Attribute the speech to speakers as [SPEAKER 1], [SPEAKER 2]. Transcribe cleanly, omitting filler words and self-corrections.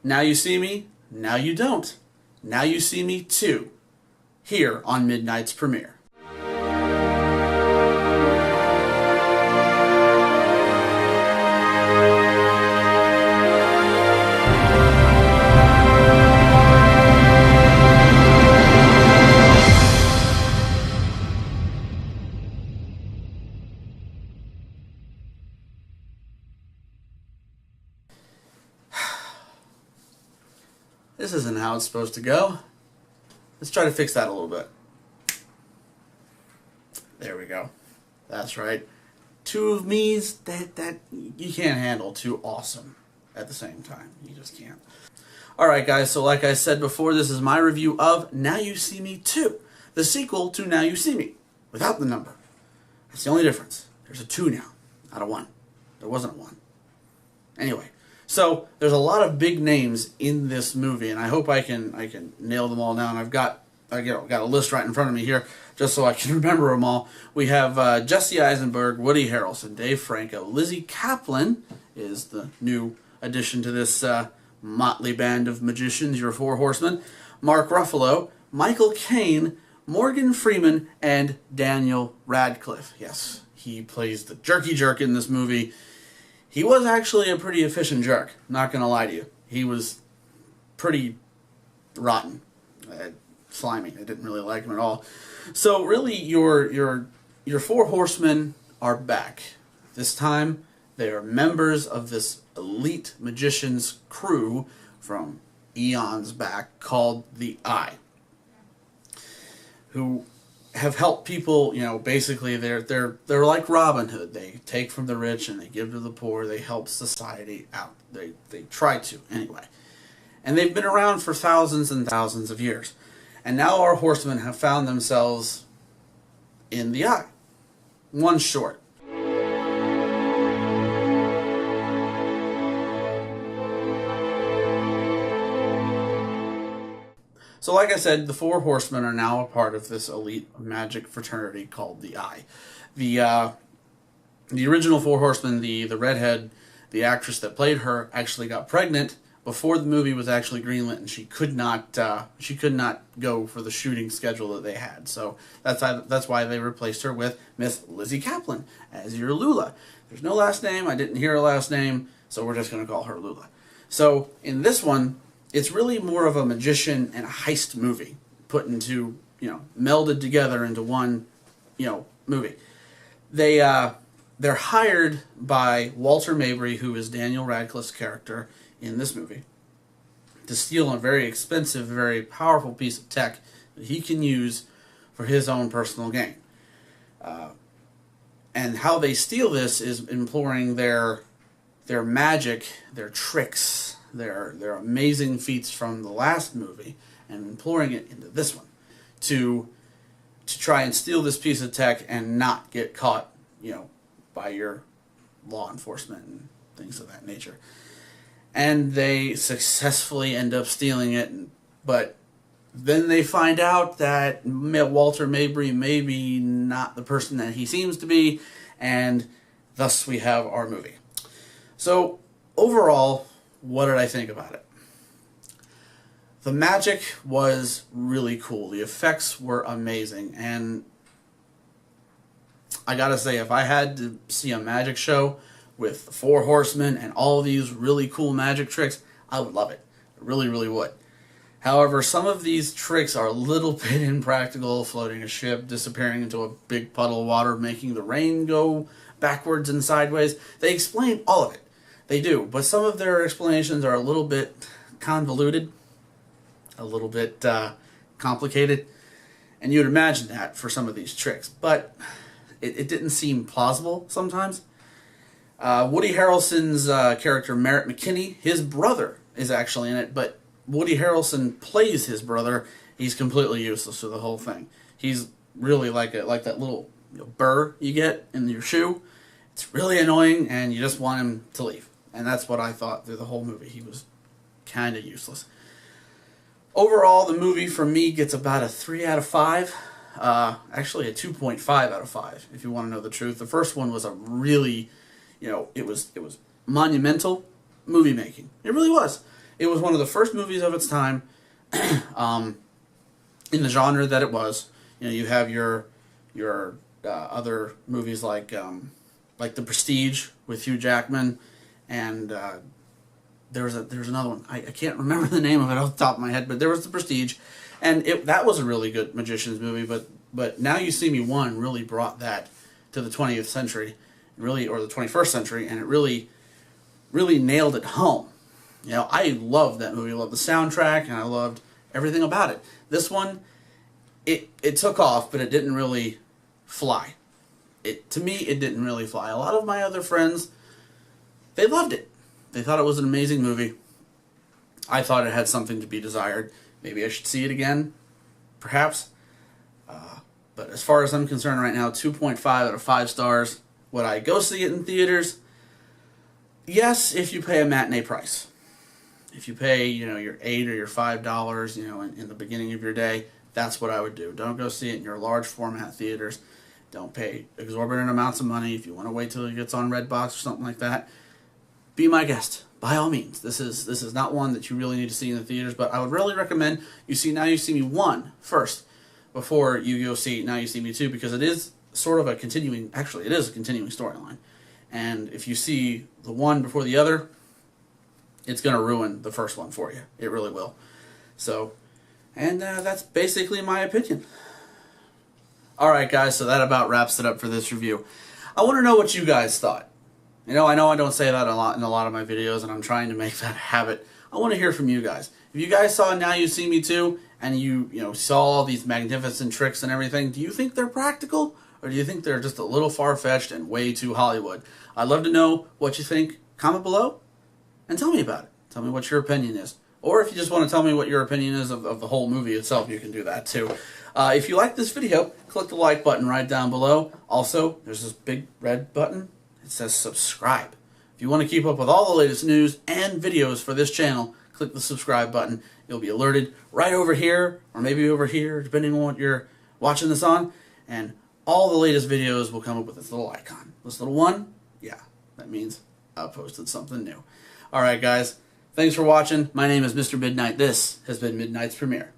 [SPEAKER 1] Now You See Me, Now You Don't. Now You See Me 2, here on Midnight's premiere. This isn't how it's supposed to go. Let's try to fix that a little bit. There we go. That's right. Two of me's that you can't handle too awesome at the same time. You just can't. Alright guys, so like I said before, this is my review of Now You See Me 2. The sequel to Now You See Me. Without the number. That's the only difference. There's a 2 now, not a 1. There wasn't a 1. Anyway. So there's a lot of big names in this movie, and I hope I can nail them all down. I've got a list right in front of me here, just so I can remember them all. We have Jesse Eisenberg, Woody Harrelson, Dave Franco, Lizzie Kaplan is the new addition to this motley band of magicians, your Four Horsemen, Mark Ruffalo, Michael Caine, Morgan Freeman, and Daniel Radcliffe. Yes, he plays the jerky jerk in this movie. He was actually a pretty efficient jerk, not going to lie to you. He was pretty rotten, slimy. I didn't really like him at all. So really, your Four Horsemen are back. This time, they are members of this elite magician's crew from eons back called the Aaahh, who have helped people, you know, basically they're like Robin Hood. They take from the rich and they give to the poor. They help society out. They try to, anyway. And they've been around for thousands and thousands of years. And now our horsemen have found themselves in the Aaahh. One short. So like I said, the Four Horsemen are now a part of this elite magic fraternity called the Aaahh. The original Four Horsemen, the redhead, the actress that played her, actually got pregnant before the movie was actually greenlit, and she could not go for the shooting schedule that they had. So that's why they replaced her with Miss Lizzie Kaplan as your Lula. There's no last name. I didn't hear her last name, so we're just going to call her Lula. So in this one, it's really more of a magician and a heist movie put into, melded together into one, movie. They're hired by Walter Mabry, who is Daniel Radcliffe's character in this movie, to steal a very expensive, very powerful piece of tech that he can use for his own personal gain. And how they steal this is employing their magic, their tricks, their amazing feats from the last movie, and employing it into this one to try and steal this piece of tech and not get caught, by your law enforcement and things of that nature. And they successfully end up stealing it, but then they find out that Walter Mabry may be not the person that he seems to be, and thus we have our movie. So overall, what did I think about it? The magic was really cool. The effects were amazing. And I gotta say, if I had to see a magic show with the Four Horsemen and all these really cool magic tricks, I would love it. I really, really would. However, some of these tricks are a little bit impractical. Floating a ship, disappearing into a big puddle of water, making the rain go backwards and sideways. They explain all of it. They do, but some of their explanations are a little bit convoluted, a little bit complicated, and you'd imagine that for some of these tricks, but it didn't seem plausible sometimes. Woody Harrelson's character, Merritt McKinney, his brother is actually in it, but Woody Harrelson plays his brother. He's completely useless to the whole thing. He's really like that little burr you get in your shoe. It's really annoying, and you just want him to leave. And that's what I thought through the whole movie. He was kind of useless. Overall, the movie, for me, gets about a 3 out of 5. Actually, a 2.5 out of 5, if you want to know the truth. The first one was a really, it was monumental movie making. It really was. It was one of the first movies of its time, in the genre that it was. You know, you have your other movies like The Prestige with Hugh Jackman, and there's another one. I can't remember the name of it off the top of my head, but there was The Prestige, and that was a really good magician's movie. But Now You See Me 1 really brought that to the 20th century, really, or the 21st century, and it really nailed it home. You know, I loved that movie. I loved the soundtrack, and I loved everything about it. This one, it took off, but it didn't really fly. To me, it didn't really fly. A lot of my other friends, they loved it. They thought it was an amazing movie. I thought it had something to be desired. Maybe I should see it again, perhaps. But as far as I'm concerned right now, 2.5 out of 5 stars. Would I go see it in theaters? Yes, if you pay a matinee price. If you pay, you know, your $8 or your $5, you know, in the beginning of your day, that's what I would do. Don't go see it in your large format theaters. Don't pay exorbitant amounts of money. If you want to wait till it gets on Redbox or something like that, be my guest, by all means. This is not one that you really need to see in the theaters, but I would really recommend you see Now You See Me 1 first before you go see Now You See Me 2, because it is sort of a continuing, actually it is a continuing storyline. And if you see the one before the other, it's going to ruin the first one for you. It really will. So, and that's basically my opinion. Alright guys, so that about wraps it up for this review. I want to know what you guys thought. You know I don't say that a lot in a lot of my videos, and I'm trying to make that a habit. I want to hear from you guys. If you guys saw Now You See Me 2, and you saw all these magnificent tricks and everything, do you think they're practical? Or do you think they're just a little far-fetched and way too Hollywood? I'd love to know what you think. Comment below and tell me about it. Tell me what your opinion is. Or if you just want to tell me what your opinion is of the whole movie itself, you can do that too. If you like this video, click the like button right down below. Also, there's this big red button. It says subscribe. If you want to keep up with all the latest news and videos for this channel, click the subscribe button. You'll be alerted right over here, or maybe over here, depending on what you're watching this on. And all the latest videos will come up with this little icon. This little one, yeah, that means I posted something new. Alright guys, thanks for watching. My name is Mr. Midnight. This has been Midnight's Premiere.